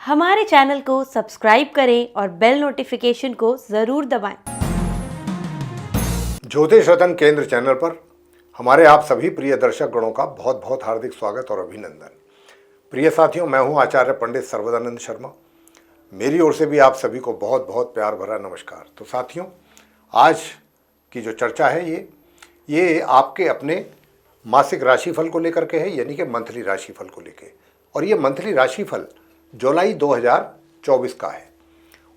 हमारे चैनल को सब्सक्राइब करें और बेल नोटिफिकेशन को ज़रूर दबाएं। ज्योतिष रतन केंद्र चैनल पर हमारे आप सभी प्रिय दर्शक गणों का बहुत बहुत हार्दिक स्वागत और अभिनंदन। प्रिय साथियों, मैं हूं आचार्य पंडित सर्वदानंद शर्मा। मेरी ओर से भी आप सभी को बहुत बहुत प्यार भरा नमस्कार। तो साथियों, आज की जो चर्चा है ये आपके अपने मासिक राशिफल को लेकर के है, यानी कि मंथली राशिफल को लेकर। और ये मंथली राशिफल जुलाई 2024 का है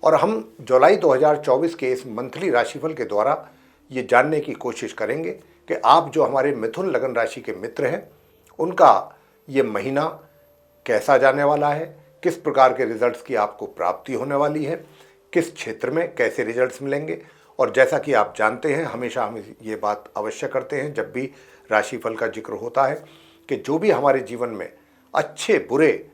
और हम जुलाई 2024 के इस मंथली राशिफल के द्वारा ये जानने की कोशिश करेंगे कि आप जो हमारे मिथुन लगन राशि के मित्र हैं उनका ये महीना कैसा जाने वाला है, किस प्रकार के रिजल्ट्स की आपको प्राप्ति होने वाली है, किस क्षेत्र में कैसे रिजल्ट्स मिलेंगे। और जैसा कि आप जानते हैं, हमेशा हम ये बात अवश्य करते हैं जब भी राशिफल का जिक्र होता है कि जो भी हमारे जीवन में अच्छे बुरे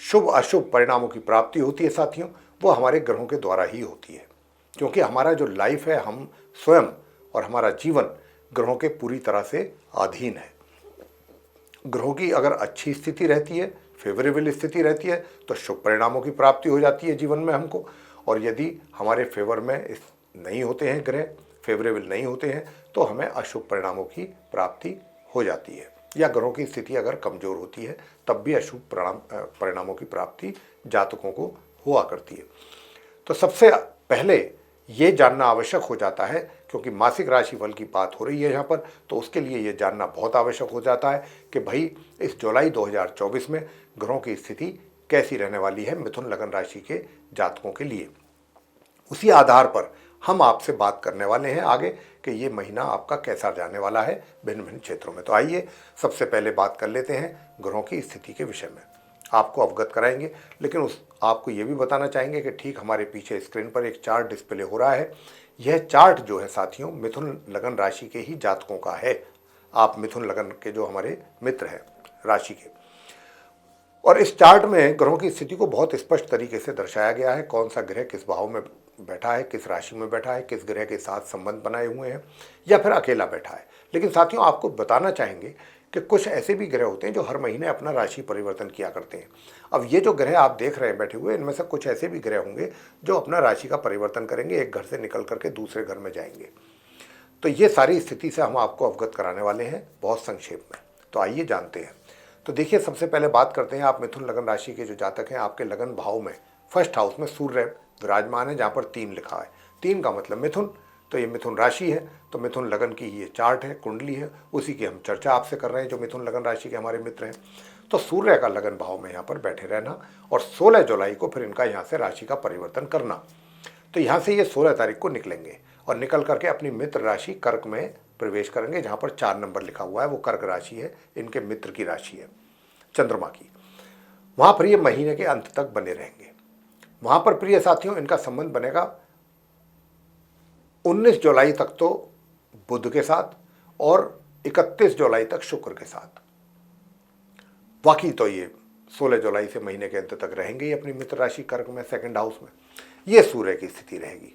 शुभ अशुभ परिणामों की प्राप्ति होती है साथियों, वो हमारे ग्रहों के द्वारा ही होती है। क्योंकि हमारा जो लाइफ है, हम स्वयं और हमारा जीवन ग्रहों के पूरी तरह से अधीन है। ग्रहों की अगर अच्छी स्थिति रहती है, फेवरेबल स्थिति रहती है, तो शुभ परिणामों की प्राप्ति हो जाती है जीवन में हमको। और यदि हमारे फेवर में नहीं होते हैं ग्रह, फेवरेबल नहीं होते हैं, तो हमें अशुभ परिणामों की प्राप्ति हो जाती है। या ग्रहों की स्थिति अगर कमज़ोर होती है तब भी अशुभ परिणामों की प्राप्ति जातकों को हुआ करती है। तो सबसे पहले ये जानना आवश्यक हो जाता है, क्योंकि मासिक राशिफल की बात हो रही है यहाँ पर, तो उसके लिए ये जानना बहुत आवश्यक हो जाता है कि भाई इस जुलाई 2024 में ग्रहों की स्थिति कैसी रहने वाली है मिथुन लगन राशि के जातकों के लिए। उसी आधार पर हम आपसे बात करने वाले हैं आगे कि ये महीना आपका कैसा जाने वाला है भिन्न भिन्न क्षेत्रों में। तो आइए सबसे पहले बात कर लेते हैं ग्रहों की स्थिति के विषय में। आपको अवगत कराएंगे, लेकिन आपको ये भी बताना चाहेंगे कि ठीक हमारे पीछे स्क्रीन पर एक चार्ट डिस्प्ले हो रहा है। यह चार्ट जो है साथियों, मिथुन लगन राशि के ही जातकों का है। आप मिथुन लगन के जो हमारे मित्र हैं राशि के, और इस चार्ट में ग्रहों की स्थिति को बहुत स्पष्ट तरीके से दर्शाया गया है। कौन सा ग्रह किस भाव में बैठा है, किस राशि में बैठा है, किस ग्रह के साथ संबंध बनाए हुए हैं, या फिर अकेला बैठा है। लेकिन साथियों, आपको बताना चाहेंगे कि कुछ ऐसे भी ग्रह होते हैं जो हर महीने अपना राशि परिवर्तन किया करते हैं। अब ये जो ग्रह आप देख रहे हैं बैठे हुए, इनमें से कुछ ऐसे भी ग्रह होंगे जो अपना राशि का परिवर्तन करेंगे, एक घर से निकल करके दूसरे घर में जाएंगे। तो ये सारी स्थिति से हम आपको अवगत कराने वाले हैं बहुत संक्षेप में। तो आइए जानते हैं। तो देखिए, सबसे पहले बात करते हैं, आप मिथुन लगन राशि के जो जातक हैं, आपके लगन भाव में फर्स्ट हाउस में सूर्य विराजमान है, जहाँ पर 3 लिखा है। 3 का मतलब मिथुन, तो ये मिथुन राशि है। तो मिथुन लगन की ये चार्ट है, कुंडली है, उसी की हम चर्चा आपसे कर रहे हैं जो मिथुन लगन राशि के हमारे मित्र हैं। तो सूर्य का लगन भाव में यहाँ पर बैठे रहना और 16 जुलाई को फिर इनका यहाँ से राशि का परिवर्तन करना। तो यहाँ से ये 16 तारीख को निकलेंगे और निकल करके अपनी मित्र राशि कर्क में प्रवेश करेंगे, जहाँ पर 4 नंबर लिखा हुआ है, वो कर्क राशि है, इनके मित्र की राशि है चंद्रमा की। वहाँ पर ये महीने के अंत तक बने रहेंगे। वहाँ पर प्रिय साथियों, इनका संबंध बनेगा 19 जुलाई तक तो बुध के साथ और 31 जुलाई तक शुक्र के साथ। बाकी तो ये 16 जुलाई से महीने के अंत तक रहेंगे ही अपनी मित्र राशि कर्क में, सेकंड हाउस में। ये सूर्य की स्थिति रहेगी।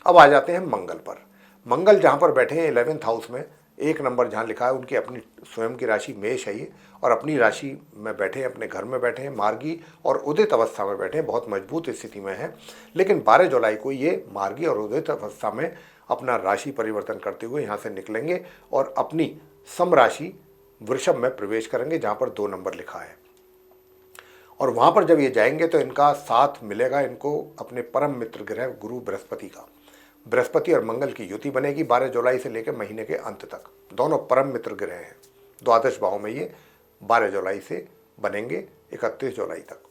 अब आ जाते हैं मंगल पर। मंगल जहाँ पर बैठे हैं 11th हाउस में, 1 नंबर जहाँ लिखा है, उनकी अपनी स्वयं की राशि मेष है ये, और अपनी राशि में बैठे हैं, अपने घर में बैठे हैं, मार्गी और उदित अवस्था में बैठे हैं, बहुत मजबूत स्थिति में है। लेकिन 12 जुलाई को ये मार्गी और उदित अवस्था में अपना राशि परिवर्तन करते हुए यहाँ से निकलेंगे और अपनी सम राशि वृषभ में प्रवेश करेंगे, जहाँ पर 2 नंबर लिखा है। और वहाँ पर जब ये जाएंगे तो इनका साथ मिलेगा इनको अपने परम मित्र ग्रह गुरु बृहस्पति का। बृहस्पति और मंगल की युति बनेगी 12 जुलाई से लेकर महीने के अंत तक। दोनों परम मित्र ग्रह हैं, द्वादश भाव में ये 12 जुलाई से बनेंगे 31 जुलाई तक।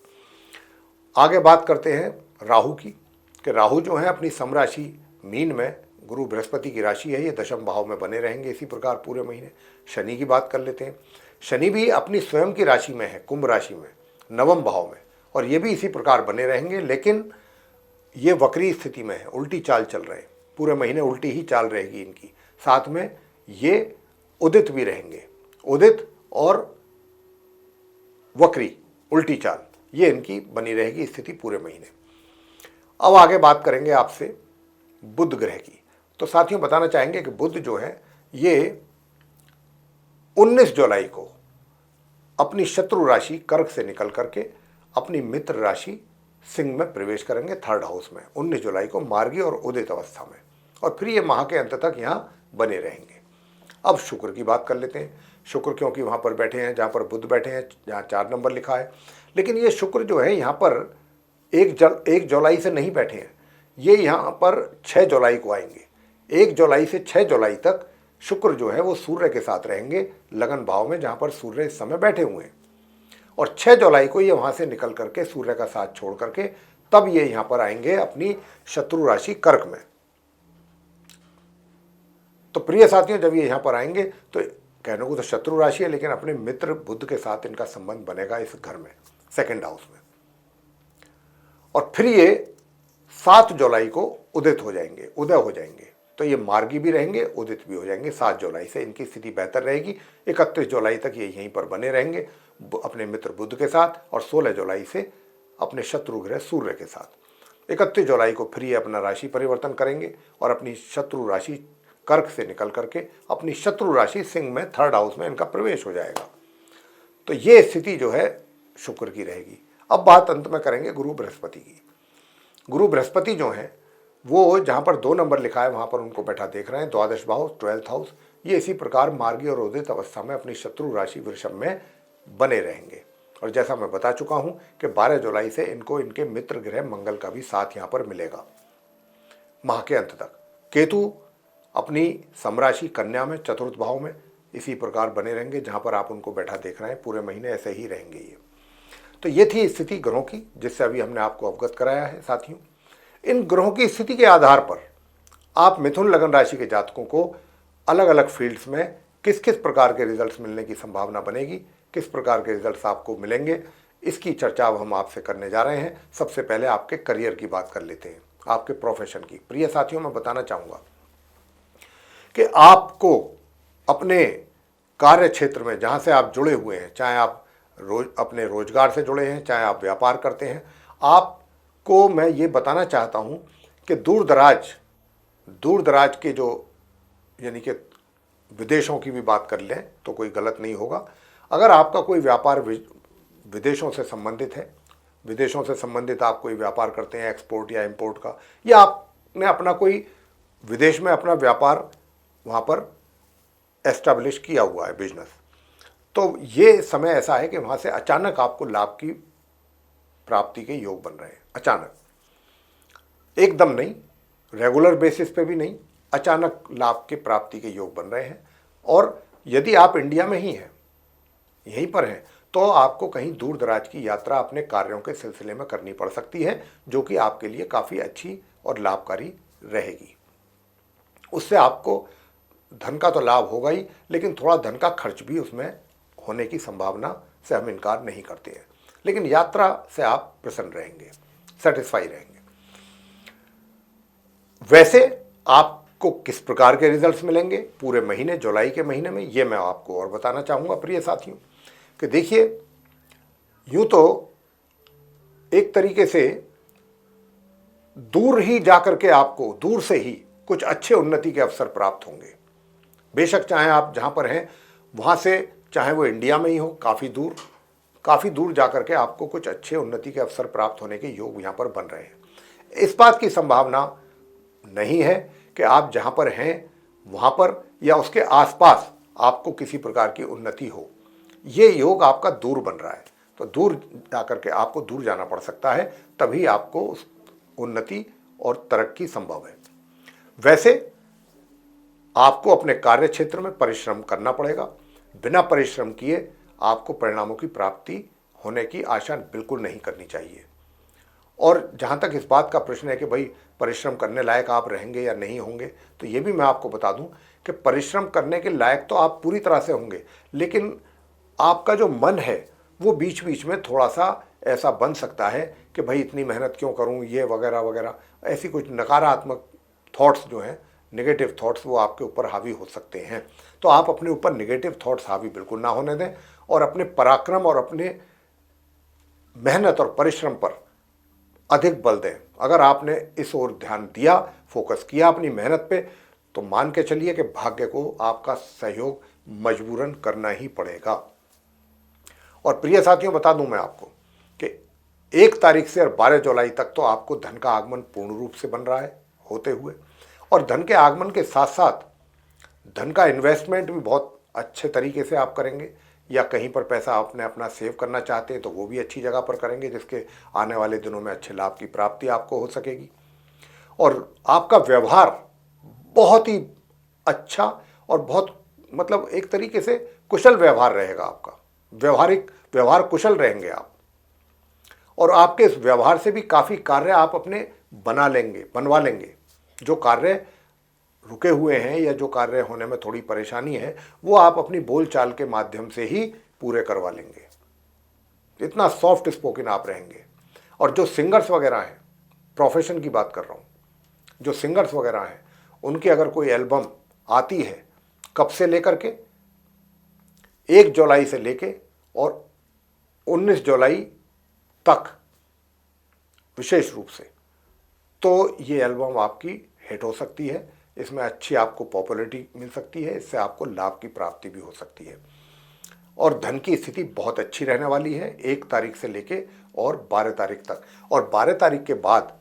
आगे बात करते हैं राहु की, कि राहु जो है अपनी समराशि मीन में, गुरु बृहस्पति की राशि है, ये दशम भाव में बने रहेंगे इसी प्रकार पूरे महीने। शनि की बात कर लेते हैं। शनि भी अपनी स्वयं की राशि में है, कुंभ राशि में, नवम भाव में, और ये भी इसी प्रकार बने रहेंगे। लेकिन ये वक्री स्थिति में है, उल्टी चाल चल रहे हैं पूरे महीने, उल्टी ही चाल रहेगी इनकी। साथ में ये उदित भी रहेंगे, उदित और वक्री, उल्टी चाल, ये इनकी बनी रहेगी स्थिति पूरे महीने। अब आगे बात करेंगे आपसे बुध ग्रह की। तो साथियों, बताना चाहेंगे कि बुध जो है ये 19 जुलाई को अपनी शत्रु राशि कर्क से निकल करके अपनी मित्र राशि सिंह में प्रवेश करेंगे, थर्ड हाउस में 19 जुलाई को मार्गी और उदित अवस्था में, और फिर ये माह के अंत तक यहाँ बने रहेंगे। अब शुक्र की बात कर लेते हैं। शुक्र क्योंकि वहाँ पर बैठे हैं जहाँ पर बुध बैठे हैं, जहाँ 4 नंबर लिखा है, लेकिन ये शुक्र जो है यहाँ पर 1 जुलाई से नहीं बैठे हैं, ये यहाँ पर 6 जुलाई को आएंगे। 1 जुलाई से 6 जुलाई तक शुक्र जो है वो सूर्य के साथ रहेंगे लगन भाव में, जहाँ पर सूर्य इस समय बैठे हुए हैं, और 6 जुलाई को ये वहाँ से निकल करके सूर्य का साथ छोड़ करके तब ये यहाँ पर आएंगे अपनी शत्रु राशि कर्क में। तो प्रिय साथियों, जब ये यहाँ पर आएंगे तो कहने को तो शत्रु राशि है, लेकिन अपने मित्र बुध के साथ इनका संबंध बनेगा इस घर में, सेकंड हाउस में। और फिर ये 7 जुलाई को उदित हो जाएंगे, उदय हो जाएंगे, तो ये मार्गी भी रहेंगे, उदित भी हो जाएंगे। 7 जुलाई से इनकी स्थिति बेहतर रहेगी। 31 जुलाई तक ये यहीं पर बने रहेंगे अपने मित्र बुध के साथ, और 16 जुलाई से अपने शत्रु ग्रह सूर्य के साथ। 31 जुलाई को फिर ये अपना राशि परिवर्तन करेंगे और अपनी शत्रु राशि कर्क से निकल करके अपनी शत्रु राशि सिंह में, थर्ड हाउस में इनका प्रवेश हो जाएगा। तो ये स्थिति जो है शुक्र की रहेगी। अब बात अंत में करेंगे गुरु बृहस्पति की। गुरु बृहस्पति जो हैं वो जहाँ पर 2 नंबर लिखा है वहाँ पर उनको बैठा देख रहे हैं, द्वादश भाव, 12th हाउस। ये इसी प्रकार मार्गी और उदित अवस्था में अपनी शत्रु राशि वृषभ में बने रहेंगे। और जैसा मैं बता चुका हूँ कि 12 जुलाई से इनको इनके मित्र ग्रह मंगल का भी साथ यहाँ पर मिलेगा माह के अंत तक। केतु अपनी समराशि कन्या में, चतुर्थ भाव में इसी प्रकार बने रहेंगे, जहाँ पर आप उनको बैठा देख रहे हैं। पूरे महीने ऐसे ही रहेंगे ये। तो ये थी स्थिति ग्रहों की, जिससे अभी हमने आपको अवगत कराया है। साथियों, इन ग्रहों की स्थिति के आधार पर आप मिथुन लगन राशि के जातकों को अलग अलग फील्ड्स में किस किस प्रकार के रिजल्ट्स मिलने की संभावना बनेगी, किस प्रकार के रिजल्ट्स आपको मिलेंगे, इसकी चर्चा अब हम आपसे करने जा रहे हैं। सबसे पहले आपके करियर की बात कर लेते हैं, आपके प्रोफेशन की। प्रिय साथियों, मैं बताना चाहूँगा कि आपको अपने कार्य क्षेत्र में जहाँ से आप जुड़े हुए हैं, चाहे आप अपने रोजगार से जुड़े हैं, चाहे आप व्यापार करते हैं, आपको मैं ये बताना चाहता हूँ कि दूर दराज के जो, यानी कि विदेशों की भी बात कर लें तो कोई गलत नहीं होगा। अगर आपका कोई व्यापार विदेशों से संबंधित है, विदेशों से संबंधित आप कोई व्यापार करते हैं, एक्सपोर्ट या इंपोर्ट का, या आपने अपना कोई विदेश में अपना व्यापार वहाँ पर एस्टैब्लिश किया हुआ है, बिजनेस, तो ये समय ऐसा है कि वहाँ से अचानक आपको लाभ की प्राप्ति के योग बन रहे हैं। अचानक, एकदम नहीं, रेगुलर बेसिस पे भी नहीं, अचानक लाभ के प्राप्ति के योग बन रहे हैं। और यदि आप इंडिया में ही हैं, यहीं पर हैं, तो आपको कहीं दूर दराज की यात्रा अपने कार्यों के सिलसिले में करनी पड़ सकती है, जो कि आपके लिए काफ़ी अच्छी और लाभकारी रहेगी। उससे आपको धन का तो लाभ होगा ही, लेकिन थोड़ा धन का खर्च भी उसमें होने की संभावना से हम इनकार नहीं करते हैं। लेकिन यात्रा से आप प्रसन्न रहेंगे, सेटिस्फाई रहेंगे। वैसे आपको किस प्रकार के रिजल्ट्स मिलेंगे पूरे महीने, जुलाई के महीने में, ये मैं आपको और बताना चाहूँगा प्रिय साथियों। कि देखिए, यूँ तो एक तरीके से दूर ही जाकर के आपको, दूर से ही कुछ अच्छे उन्नति के अवसर प्राप्त होंगे। बेशक चाहे आप जहाँ पर हैं वहाँ से, चाहे वो इंडिया में ही हो, काफ़ी दूर जाकर के आपको कुछ अच्छे उन्नति के अवसर प्राप्त होने के योग यहाँ पर बन रहे हैं। इस बात की संभावना नहीं है कि आप जहाँ पर हैं वहाँ पर या उसके आसपास आपको किसी प्रकार की उन्नति हो। ये योग आपका दूर बन रहा है, तो दूर जाकर के आपको दूर जाना पड़ सकता है, तभी आपको उस उन्नति और तरक्की संभव है। वैसे आपको अपने कार्य क्षेत्र में परिश्रम करना पड़ेगा। बिना परिश्रम किए आपको परिणामों की प्राप्ति होने की आशा बिल्कुल नहीं करनी चाहिए। और जहाँ तक इस बात का प्रश्न है कि भाई परिश्रम करने लायक आप रहेंगे या नहीं होंगे, तो ये भी मैं आपको बता दूं कि परिश्रम करने के लायक तो आप पूरी तरह से होंगे, लेकिन आपका जो मन है वो बीच बीच में थोड़ा सा ऐसा बन सकता है कि भाई इतनी मेहनत क्यों करूं, ये वगैरह वगैरह, ऐसी कुछ नकारात्मक थॉट्स जो हैं, नेगेटिव थॉट्स, वो आपके ऊपर हावी हो सकते हैं। तो आप अपने ऊपर नेगेटिव थॉट्स हावी बिल्कुल ना होने दें और अपने पराक्रम और अपने मेहनत और परिश्रम पर अधिक बल दें। अगर आपने इस ओर ध्यान दिया, फोकस किया अपनी मेहनत पे, तो मान के चलिए कि भाग्य को आपका सहयोग मजबूरन करना ही पड़ेगा। और प्रिय साथियों, बता दूं मैं आपको कि 1 तारीख से और 12 जुलाई तक तो आपको धन का आगमन पूर्ण रूप से बन रहा है होते हुए, और धन के आगमन के साथ साथ धन का इन्वेस्टमेंट भी बहुत अच्छे तरीके से आप करेंगे, या कहीं पर पैसा आपने अपना सेव करना चाहते हैं तो वो भी अच्छी जगह पर करेंगे, जिसके आने वाले दिनों में अच्छे लाभ की प्राप्ति आपको हो सकेगी। और आपका व्यवहार बहुत ही अच्छा और बहुत मतलब एक तरीके से कुशल व्यवहार रहेगा आपका, व्यवहार कुशल रहेंगे आप, और आपके इस व्यवहार से भी काफ़ी कार्य आप अपने बनवा लेंगे। जो कार्य रुके हुए हैं या जो कार्य होने में थोड़ी परेशानी है, वो आप अपनी बोलचाल के माध्यम से ही पूरे करवा लेंगे। इतना सॉफ्ट स्पोकन आप रहेंगे। और जो सिंगर्स वगैरह हैं, प्रोफेशन की बात कर रहा हूँ, जो सिंगर्स वगैरह हैं, उनकी अगर कोई एल्बम आती है, कब से लेकर के 1 जुलाई से लेके और 19 जुलाई तक विशेष रूप से, तो ये एल्बम आपकी हिट हो सकती है। इसमें अच्छी आपको पॉपुलैरिटी मिल सकती है, इससे आपको लाभ की प्राप्ति भी हो सकती है। और धन की स्थिति बहुत अच्छी रहने वाली है 1 तारीख से लेके और 12 तारीख तक। और 12 तारीख के बाद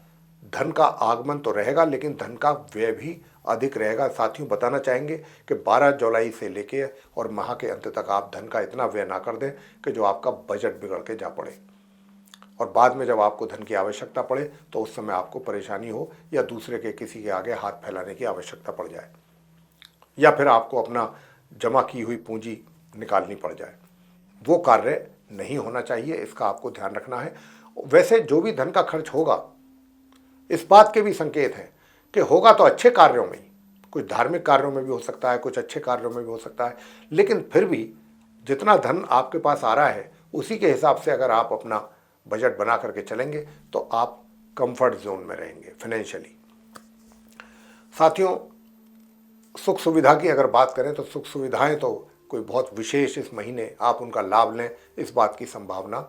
धन का आगमन तो रहेगा, लेकिन धन का व्यय भी अधिक रहेगा। साथियों, बताना चाहेंगे कि 12 जुलाई से लेके और माह के अंत तक आप धन का इतना व्यय ना कर दें कि जो आपका बजट बिगड़ के जा पड़े, और बाद में जब आपको धन की आवश्यकता पड़े तो उस समय आपको परेशानी हो, या दूसरे के किसी के आगे हाथ फैलाने की आवश्यकता पड़ जाए, या फिर आपको अपना जमा की हुई पूंजी निकालनी पड़ जाए। वो कार्य नहीं होना चाहिए, इसका आपको ध्यान रखना है। वैसे जो भी धन का खर्च होगा, इस बात के भी संकेत हैं कि होगा तो अच्छे कार्यों में ही, कुछ धार्मिक कार्यों में भी हो सकता है, कुछ अच्छे कार्यों में भी हो सकता है, लेकिन फिर भी जितना धन आपके पास आ रहा है उसी के हिसाब से अगर आप अपना बजट बना करके चलेंगे तो आप कंफर्ट जोन में रहेंगे फाइनेंशियली। साथियों, सुख सुविधा की अगर बात करें तो सुख सुविधाएं तो कोई बहुत विशेष इस महीने आप उनका लाभ लें, इस बात की संभावना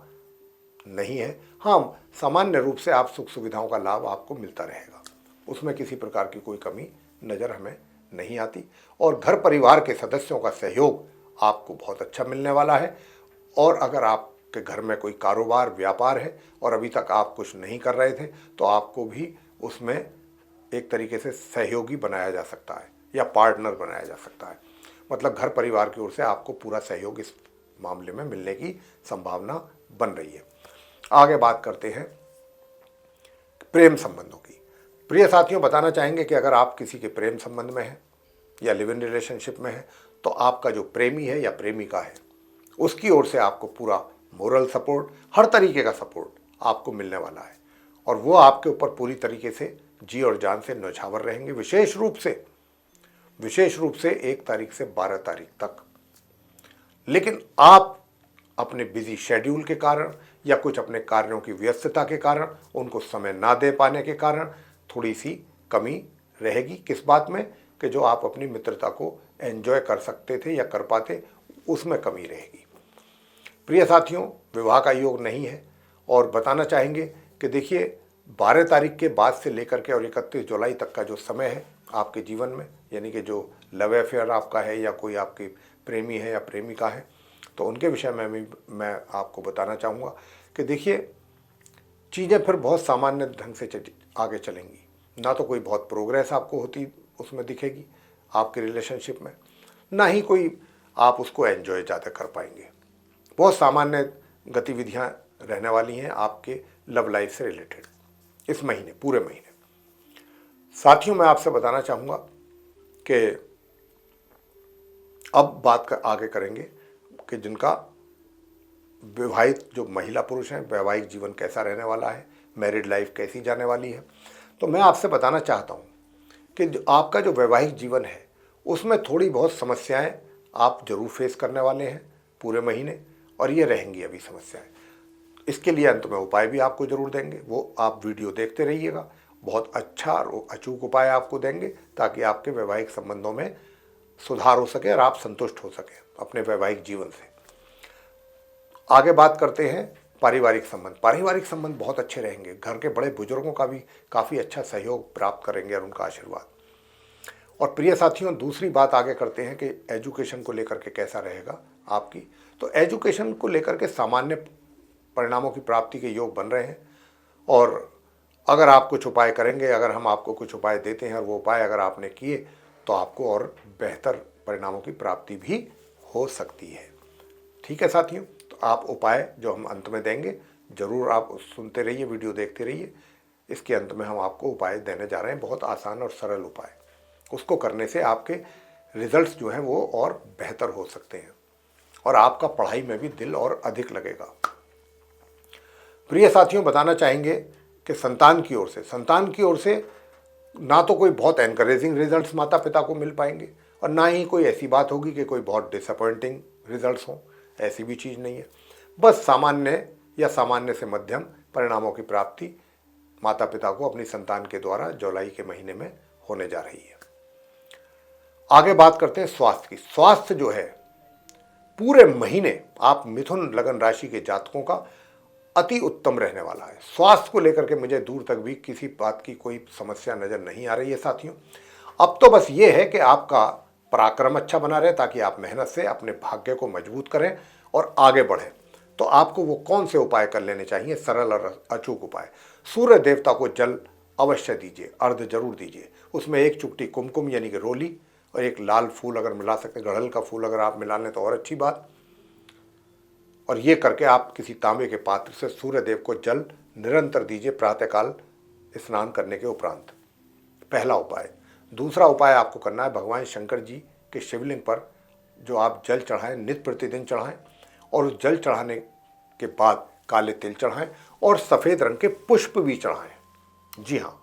नहीं है। हाँ, सामान्य रूप से आप सुख सुविधाओं का लाभ आपको मिलता रहेगा, उसमें किसी प्रकार की कोई कमी नज़र हमें नहीं आती। और घर परिवार के सदस्यों का सहयोग आपको बहुत अच्छा मिलने वाला है। और अगर आपके घर में कोई कारोबार व्यापार है और अभी तक आप कुछ नहीं कर रहे थे, तो आपको भी उसमें एक तरीके से सहयोगी बनाया जा सकता है या पार्टनर बनाया जा सकता है। मतलब घर परिवार की ओर से आपको पूरा सहयोग इस मामले में मिलने की संभावना बन रही है। आगे बात करते हैं प्रेम संबंधों की। प्रिय साथियों, बताना चाहेंगे कि अगर आप किसी के प्रेम संबंध में हैं या लिव इन रिलेशनशिप में हैं, तो आपका जो प्रेमी है या प्रेमिका है, उसकी ओर से आपको पूरा मोरल सपोर्ट, हर तरीके का सपोर्ट आपको मिलने वाला है। और वो आपके ऊपर पूरी तरीके से जी और जान से न्यौछावर रहेंगे, विशेष रूप से 1 तारीख से 12 तारीख तक। लेकिन आप अपने बिजी शेड्यूल के कारण या कुछ अपने कार्यों की व्यस्तता के कारण, उनको समय ना दे पाने के कारण थोड़ी सी कमी रहेगी। किस बात में? कि जो आप अपनी मित्रता को एंजॉय कर सकते थे या कर पाते, उसमें कमी रहेगी। प्रिय साथियों, विवाह का योग नहीं है। और बताना चाहेंगे कि देखिए, 12 तारीख के बाद से लेकर के और 31 जुलाई तक का जो समय है आपके जीवन में, यानी कि जो लव अफेयर आपका है या कोई आपकी प्रेमी है या प्रेमिका है, तो उनके विषय में भी मैं आपको बताना चाहूँगा कि देखिए, चीज़ें फिर बहुत सामान्य ढंग से आगे चलेंगी। ना तो कोई बहुत प्रोग्रेस आपको होती उसमें दिखेगी आपके रिलेशनशिप में, ना ही कोई आप उसको एंजॉय ज़्यादा कर पाएंगे। बहुत सामान्य गतिविधियाँ रहने वाली हैं आपके लव लाइफ से रिलेटेड इस महीने, पूरे महीने। साथियों, मैं आपसे बताना चाहूँगा कि अब बात आगे करेंगे कि जिनका विवाहित जो महिला पुरुष हैं, वैवाहिक जीवन कैसा रहने वाला है, मैरिड लाइफ कैसी जाने वाली है। तो मैं आपसे बताना चाहता हूँ कि जो आपका जो वैवाहिक जीवन है, उसमें थोड़ी बहुत समस्याएं आप जरूर फेस करने वाले हैं पूरे महीने, और ये रहेंगी अभी समस्याएं। इसके लिए अंत में उपाय भी आपको जरूर देंगे, वो आप वीडियो देखते रहिएगा। बहुत अच्छा और अचूक उपाय आपको देंगे ताकि आपके वैवाहिक संबंधों में सुधार हो सके और आप संतुष्ट हो सकें अपने वैवाहिक जीवन से। आगे बात करते हैं पारिवारिक संबंध। पारिवारिक संबंध बहुत अच्छे रहेंगे। घर के बड़े बुजुर्गों का भी काफ़ी अच्छा सहयोग प्राप्त करेंगे और उनका आशीर्वाद। और प्रिय साथियों, दूसरी बात आगे करते हैं कि एजुकेशन को लेकर के कैसा रहेगा आपकी। तो एजुकेशन को लेकर के सामान्य परिणामों की प्राप्ति के योग बन रहे हैं। और अगर आप कुछ उपाय करेंगे, अगर हम आपको कुछ उपाय देते हैं और वो उपाय अगर आपने किए तो आपको और बेहतर परिणामों की प्राप्ति भी हो सकती है। ठीक है साथियों, तो आप उपाय जो हम अंत में देंगे ज़रूर आप सुनते रहिए, वीडियो देखते रहिए। इसके अंत में हम आपको उपाय देने जा रहे हैं, बहुत आसान और सरल उपाय। उसको करने से आपके रिजल्ट्स जो हैं वो और बेहतर हो सकते हैं और आपका पढ़ाई में भी दिल और अधिक लगेगा। प्रिय साथियों, बताना चाहेंगे कि संतान की ओर से ना तो कोई बहुत एनकरेजिंग रिजल्ट्स माता पिता को मिल पाएंगे और ना ही कोई ऐसी बात होगी कि कोई बहुत डिसअपॉइंटिंग रिजल्ट्स हों। ऐसी भी चीज़ नहीं है। बस सामान्य या सामान्य से मध्यम परिणामों की प्राप्ति माता पिता को अपनी संतान के द्वारा जुलाई के महीने में होने जा रही है। आगे बात करते हैं स्वास्थ्य की। स्वास्थ्य जो है पूरे महीने आप मिथुन लगन राशि के जातकों का अति उत्तम रहने वाला है। स्वास्थ्य को लेकर के मुझे दूर तक भी किसी बात की कोई समस्या नजर नहीं आ रही है साथियों। अब तो बस ये है कि आपका पराक्रम अच्छा बना रहे ताकि आप मेहनत से अपने भाग्य को मजबूत करें और आगे बढ़ें। तो आपको वो कौन से उपाय कर लेने चाहिए? सरल और अचूक उपाय। सूर्य देवता को जल अवश्य दीजिए, अर्घ जरूर दीजिए। उसमें एक चुटकी कुमकुम यानी कि रोली और एक लाल फूल अगर मिला सकते, गुड़हल का फूल अगर आप मिला लें तो और अच्छी बात। और ये करके आप किसी तांबे के पात्र से सूर्य देव को जल निरंतर दीजिए प्रातःकाल स्नान करने के उपरांत। पहला उपाय। दूसरा उपाय आपको करना है, भगवान शंकर जी के शिवलिंग पर जो आप जल चढ़ाएं, नित्य प्रतिदिन चढ़ाएं और उस जल चढ़ाने के बाद काले तिल चढ़ाएं और सफ़ेद रंग के पुष्प भी चढ़ाएं। जी हाँ,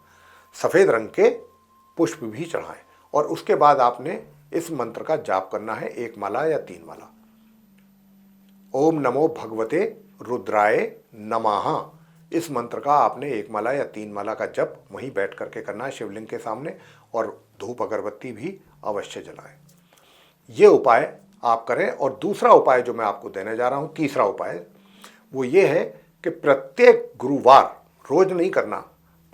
सफ़ेद रंग के पुष्प भी चढ़ाएं। और उसके बाद आपने इस मंत्र का जाप करना है, 1 माला या 3 माला। ओम नमो भगवते रुद्राय नमः। इस मंत्र का आपने 1 माला या 3 माला का जप वहीं बैठ करके करना है शिवलिंग के सामने, और धूप अगरबत्ती भी अवश्य जलाएं। ये उपाय आप करें। और दूसरा उपाय जो मैं आपको देने जा रहा हूँ, तीसरा उपाय, वो ये है कि प्रत्येक गुरुवार, रोज नहीं करना,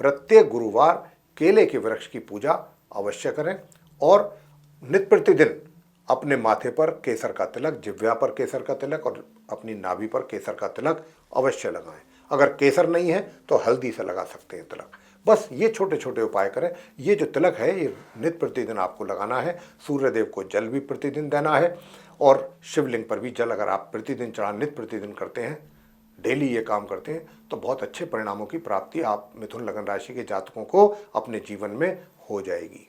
प्रत्येक गुरुवार केले के वृक्ष की पूजा अवश्य करें और नित्य प्रतिदिन अपने माथे पर केसर का तिलक, जिह्वा पर केसर का तिलक और अपनी नाभि पर केसर का तिलक अवश्य लगाएं। अगर केसर नहीं है तो हल्दी से लगा सकते हैं तिलक। बस ये छोटे छोटे उपाय करें। ये जो तिलक है ये नित्य प्रतिदिन आपको लगाना है। सूर्य देव को जल भी प्रतिदिन देना है और शिवलिंग पर भी जल अगर आप प्रतिदिन चढ़ा नित्य प्रतिदिन करते हैं, डेली ये काम करते हैं, तो बहुत अच्छे परिणामों की प्राप्ति आप मिथुन लगन राशि के जातकों को अपने जीवन में हो जाएगी।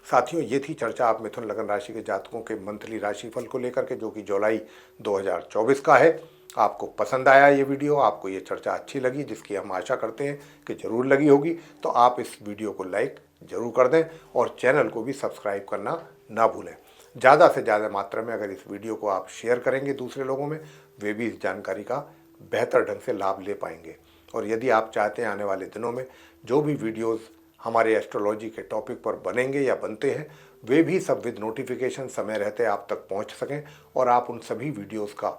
साथियों, ये थी चर्चा आप मिथुन लगन राशि के जातकों के मंथली राशिफल को लेकर के, जो कि जुलाई 2024 का है। आपको पसंद आया ये वीडियो, आपको ये चर्चा अच्छी लगी, जिसकी हम आशा करते हैं कि ज़रूर लगी होगी, तो आप इस वीडियो को लाइक ज़रूर कर दें और चैनल को भी सब्सक्राइब करना ना भूलें। ज़्यादा से ज़्यादा मात्रा में अगर इस वीडियो को आप शेयर करेंगे दूसरे लोगों में, वे भी इस जानकारी का बेहतर ढंग से लाभ ले पाएंगे। और यदि आप चाहते हैं आने वाले दिनों में जो भी वीडियोज़ हमारे एस्ट्रोलॉजी के टॉपिक पर बनेंगे या बनते हैं, वे भी सब विद नोटिफिकेशन समय रहते आप तक पहुंच सकें और आप उन सभी वीडियोस का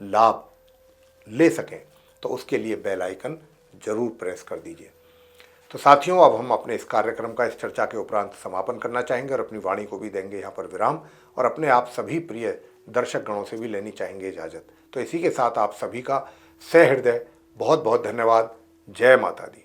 लाभ ले सकें, तो उसके लिए बेल आइकन जरूर प्रेस कर दीजिए। तो साथियों, अब हम अपने इस कार्यक्रम का इस चर्चा के उपरांत समापन करना चाहेंगे और अपनी वाणी को भी देंगे यहाँ पर विराम और अपने आप सभी प्रिय दर्शक गणों से भी लेनी चाहेंगे इजाज़त। तो इसी के साथ आप सभी का सहृदय बहुत बहुत धन्यवाद। जय माता दी।